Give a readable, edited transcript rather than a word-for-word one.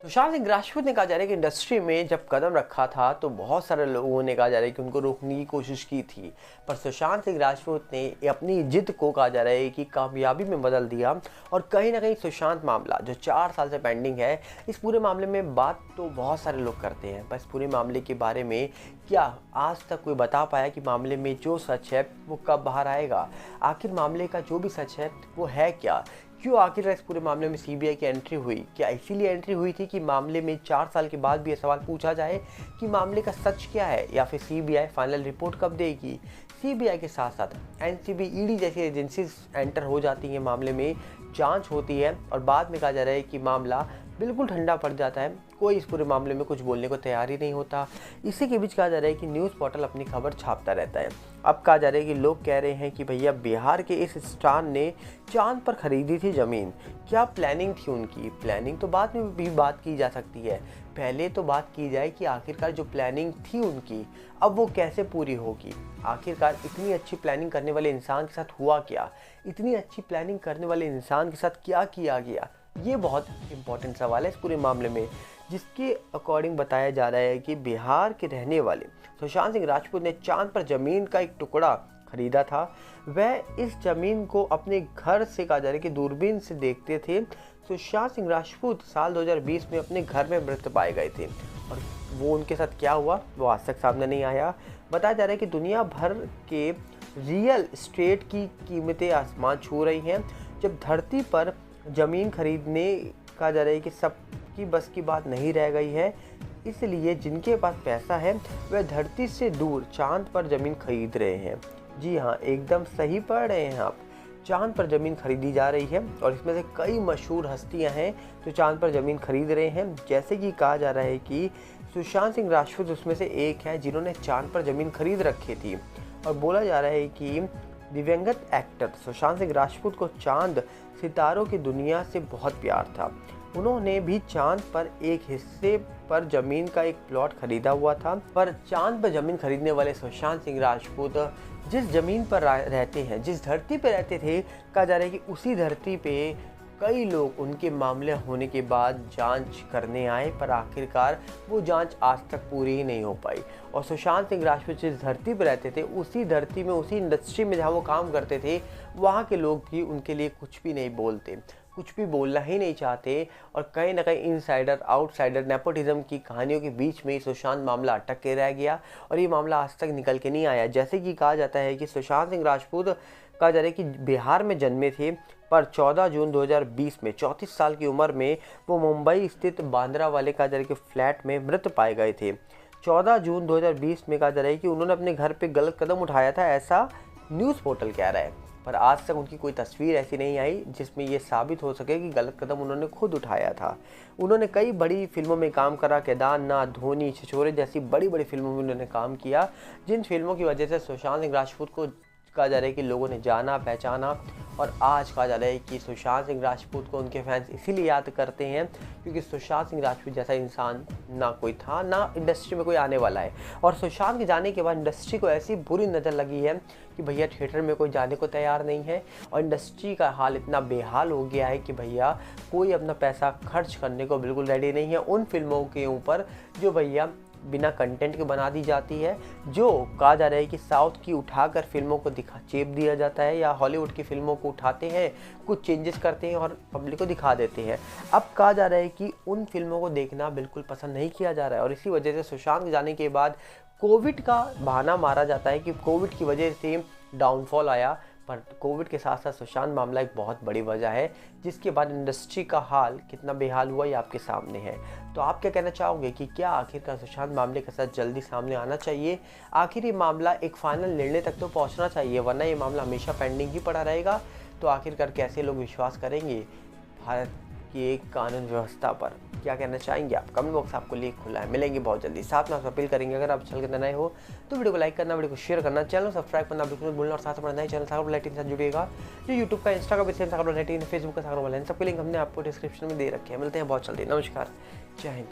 सुशांत सिंह राजपूत ने कहा जा रहा है कि इंडस्ट्री में जब कदम रखा था तो बहुत सारे लोगों ने कहा जा रहा है कि उनको रोकने की कोशिश की थी, पर सुशांत सिंह राजपूत ने अपनी जिद को कहा जा रहा है कि कामयाबी में बदल दिया। और कहीं ना कहीं सुशांत मामला जो 4 साल से पेंडिंग है, इस पूरे मामले में बात तो बहुत सारे लोग करते हैं, पर इस पूरे मामले के बारे में क्या आज तक कोई बता पाया कि मामले में जो सच है वो कब बाहर आएगा? आखिर मामले का जो भी सच है वो है क्या? क्यों आखिर इस पूरे मामले में सीबीआई की एंट्री हुई? क्या इसीलिए एंट्री हुई थी कि मामले में 4 साल के बाद भी ये सवाल पूछा जाए कि मामले का सच क्या है, या फिर सीबीआई फाइनल रिपोर्ट कब देगी? सीबीआई के साथ साथ एनसीबी, ईडी जैसी एजेंसीज एंटर हो जाती हैं मामले में, जांच होती है और बाद में कहा जा रहा है कि मामला बिल्कुल ठंडा पड़ जाता है। कोई इस पूरे मामले में कुछ बोलने को तैयार ही नहीं होता। इसी के बीच कहा जा रहा है कि न्यूज़ पोर्टल अपनी खबर छापता रहता है। अब कहा जा रहा है कि लोग कह रहे हैं कि भैया बिहार के इस स्टार ने चांद पर खरीदी थी ज़मीन। क्या प्लानिंग थी उनकी? प्लानिंग तो बाद में भी बात की जा सकती है, पहले तो बात की जाए कि आखिरकार जो प्लानिंग थी उनकी अब वो कैसे पूरी होगी। आखिरकार इतनी अच्छी प्लानिंग करने वाले इंसान के साथ हुआ क्या? इतनी अच्छी प्लानिंग करने वाले इंसान के साथ क्या किया गया? ये बहुत इंपॉर्टेंट सवाल है इस पूरे मामले में, जिसके अकॉर्डिंग बताया जा रहा है कि बिहार के रहने वाले सुशांत सिंह राजपूत ने चांद पर ज़मीन का एक टुकड़ा खरीदा था। वह इस ज़मीन को अपने घर से, कहा जा रहा है कि दूरबीन से देखते थे। सुशांत सिंह राजपूत साल 2020 में अपने घर में मृत पाए गए थे, और वो उनके साथ क्या हुआ वो आज तक सामने नहीं आया। बताया जा रहा है कि दुनिया भर के रियल एस्टेट की कीमतें आसमान छू रही हैं। जब धरती पर ज़मीन खरीदने, कहा जा रहा है कि सबकी बस की बात नहीं रह गई है, इसलिए जिनके पास पैसा है वह धरती से दूर चांद पर ज़मीन खरीद रहे हैं। जी हाँ, एकदम सही पढ़ रहे हैं आप, चांद पर ज़मीन खरीदी जा रही है और इसमें से कई मशहूर हस्तियां हैं जो चांद पर ज़मीन खरीद रहे हैं। जैसे कि कहा जा रहा है कि सुशांत सिंह राजपूत उसमें से एक है जिन्होंने चांद पर ज़मीन खरीद रखी थी। और बोला जा रहा है कि दिवंगत एक्टर सुशांत सिंह राजपूत को चांद सितारों की दुनिया से बहुत प्यार था। उन्होंने भी चांद पर एक हिस्से पर ज़मीन का एक प्लॉट खरीदा हुआ था। पर चांद पर ज़मीन खरीदने वाले सुशांत सिंह राजपूत जिस ज़मीन पर रहते हैं, जिस धरती पर रहते थे, कहा जा रहा है कि उसी धरती पे कई लोग उनके मामले होने के बाद जांच करने आए, पर आखिरकार वो जांच आज तक पूरी ही नहीं हो पाई। और सुशांत सिंह राजपूत जिस धरती पर रहते थे, उसी धरती में, उसी इंडस्ट्री में जहाँ वो काम करते थे, वहाँ के लोग भी उनके लिए कुछ भी नहीं बोलते, कुछ भी बोलना ही नहीं चाहते। और कहीं ना कहीं इनसाइडर आउटसाइडर नेपोटिज्म की कहानियों के बीच में सुशांत मामला अटक के रह गया और ये मामला आज तक निकल के नहीं आया। जैसे कि कहा जाता है कि सुशांत सिंह राजपूत, कहा जा रहा है कि बिहार में जन्मे थे, पर 14 जून 2020 में 34 साल की उम्र में वो मुंबई स्थित बांद्रा वाले, कहा जा रहा है कि फ्लैट में मृत पाए गए थे। 14 जून 2020 में कहा जा रहा है कि उन्होंने अपने घर पे गलत कदम उठाया था, ऐसा न्यूज़ पोर्टल कह रहा है। पर आज तक उनकी कोई तस्वीर ऐसी नहीं आई जिसमें ये साबित हो सके कि गलत कदम उन्होंने खुद उठाया था। उन्होंने कई बड़ी फिल्मों में काम करा, केदारनाथ, धोनी, छिछोरे जैसी बड़ी बड़ी फिल्मों में उन्होंने काम किया, जिन फिल्मों की वजह से सुशांत सिंह राजपूत को, कहा जा रहा है कि लोगों ने जाना पहचाना। और आज कहा जा रहा है कि सुशांत सिंह राजपूत को उनके फैंस इसीलिए याद करते हैं क्योंकि सुशांत सिंह राजपूत जैसा इंसान ना कोई था, ना इंडस्ट्री में कोई आने वाला है। और सुशांत के जाने के बाद इंडस्ट्री को ऐसी बुरी नज़र लगी है कि भैया थिएटर में कोई जाने को तैयार नहीं है, और इंडस्ट्री का हाल इतना बेहाल हो गया है कि भैया कोई अपना पैसा खर्च करने को बिल्कुल रेडी नहीं है उन फिल्मों के ऊपर जो भैया बिना कंटेंट के बना दी जाती है, जो कहा जा रहा है कि साउथ की उठाकर फिल्मों को चेप दिया जाता है, या हॉलीवुड की फिल्मों को उठाते हैं, कुछ चेंजेस करते हैं और पब्लिक को दिखा देते हैं। अब कहा जा रहा है कि उन फिल्मों को देखना बिल्कुल पसंद नहीं किया जा रहा है, और इसी वजह से सुशांत के जाने के बाद कोविड का बहाना मारा जाता है कि कोविड की वजह से डाउनफॉल आया, पर कोविड के साथ साथ सुशांत मामला एक बहुत बड़ी वजह है, जिसके बाद इंडस्ट्री का हाल कितना बेहाल हुआ ये आपके सामने है। तो आप क्या कहना चाहोगे कि क्या आखिरकार सुशांत मामले के साथ जल्दी सामने आना चाहिए? आखिर ये मामला एक फाइनल निर्णय तक तो पहुंचना चाहिए, वरना ये मामला हमेशा पेंडिंग ही पड़ा रहेगा। तो आखिरकार कैसे लोग विश्वास करेंगे भारत की एक कानून व्यवस्था पर? क्या कहना चाहेंगे आप? कमेंट बॉक्स आपको लिए खुला है। मिलेंगे बहुत जल्दी। साथ में आप अपील करेंगे, अगर आप चल के नए हो तो वीडियो को लाइक करना, वीडियो को शेयर करना, चैनल सब्सक्राइब करना बिल्कुल भूलना, और साथ में नए चैनल सागर लाइटिंग से जुड़िएगा, जो यूट्यूब का, इंस्टा का भी सेम सागर लाइटिंग, फेसबुक का सागर लाइटिंग, सबके लिंक हमने आपको डिस्क्रिप्शन में दे रखे हैं। मिलते हैं बहुत जल्दी। नमस्कार, जय हिंद।